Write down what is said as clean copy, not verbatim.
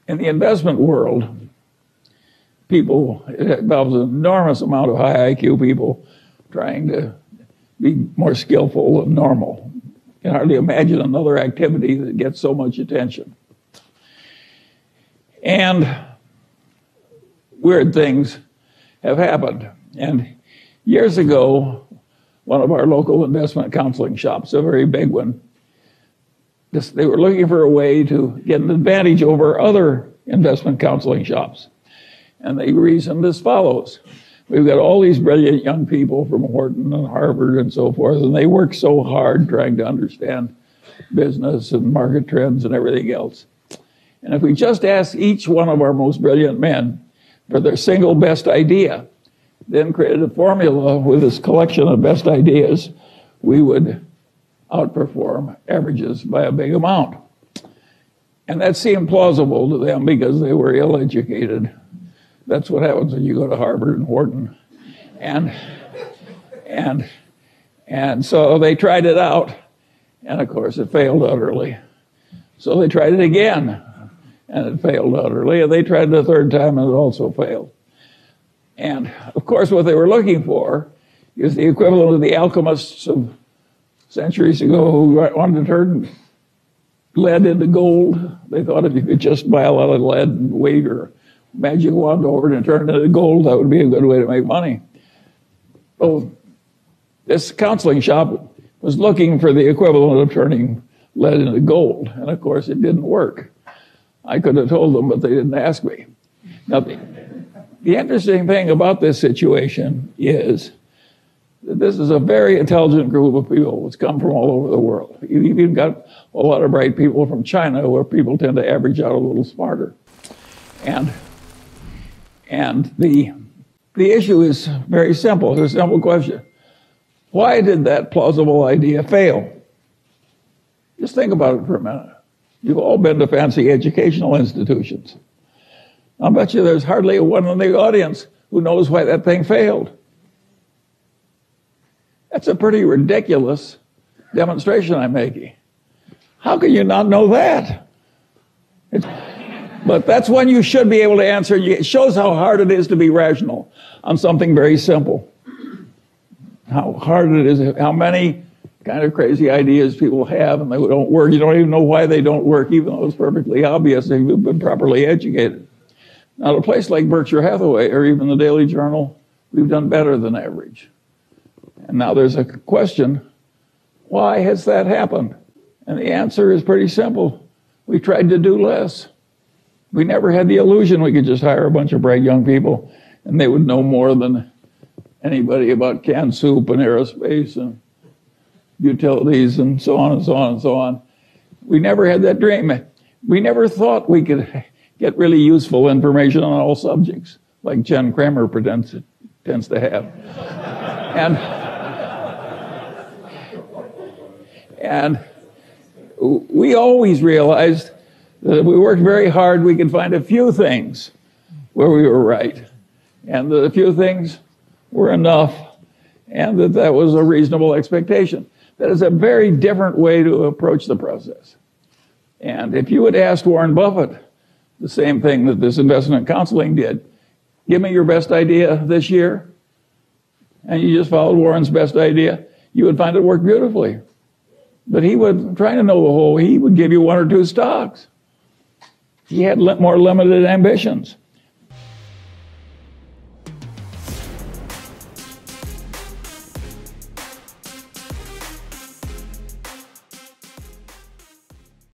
In the investment world, it involves an enormous amount of high IQ people trying to be more skillful than normal. You can hardly imagine another activity that gets so much attention. And weird things have happened. And years ago, one of our local investment counseling shops, a very big one, they were looking for a way to get an advantage over other investment counseling shops. And they reasoned as follows. We've got all these brilliant young people from Wharton and Harvard and so forth, and they work so hard trying to understand business and market trends and everything else. And if we just ask each one of our most brilliant men for their single best idea, then created a formula with this collection of best ideas, we would outperform averages by a big amount. And that seemed plausible to them because they were ill-educated. That's what happens when you go to Harvard and Wharton. And so they tried it out, and of course it failed utterly. So they tried it again, and it failed utterly, and they tried it a third time, and it also failed. And of course what they were looking for is the equivalent of the alchemists of centuries ago who wanted to turn lead into gold. They thought if you could just buy a lot of lead and wave your magic wand over it and turn it into gold, that would be a good way to make money. Well, this counseling shop was looking for the equivalent of turning lead into gold, and of course it didn't work. I could have told them, but they didn't ask me. Now, the interesting thing about this situation is that this is a very intelligent group of people that's come from all over the world. You've even got a lot of bright people from China where people tend to average out a little smarter. And the issue is very simple. It's a simple question. Why did that plausible idea fail? Just think about it for a minute. You've all been to fancy educational institutions. I'll bet you there's hardly one in the audience who knows why that thing failed. That's a pretty ridiculous demonstration I'm making. How can you not know that? But that's one you should be able to answer. It shows how hard it is to be rational on something very simple. How hard it is, how many kind of crazy ideas people have and they don't work. You don't even know why they don't work, even though it's perfectly obvious if you've been properly educated. Now, at a place like Berkshire Hathaway or even the Daily Journal, we've done better than average. And now there's a question, why has that happened? And the answer is pretty simple. We tried to do less. We never had the illusion we could just hire a bunch of bright young people and they would know more than anybody about canned soup and aerospace and utilities and so on and so on and so on. We never had that dream. We never thought we could get really useful information on all subjects, like Jen Kramer tends to have. And we always realized that if we worked very hard, we could find a few things where we were right, and that a few things were enough, and that was a reasonable expectation. That is a very different way to approach the process. And if you had asked Warren Buffett the same thing that this investment counseling did, give me your best idea this year, and you just followed Warren's best idea, you would find it worked beautifully. But he would, trying to know the whole, he would give you one or two stocks. He had more limited ambitions.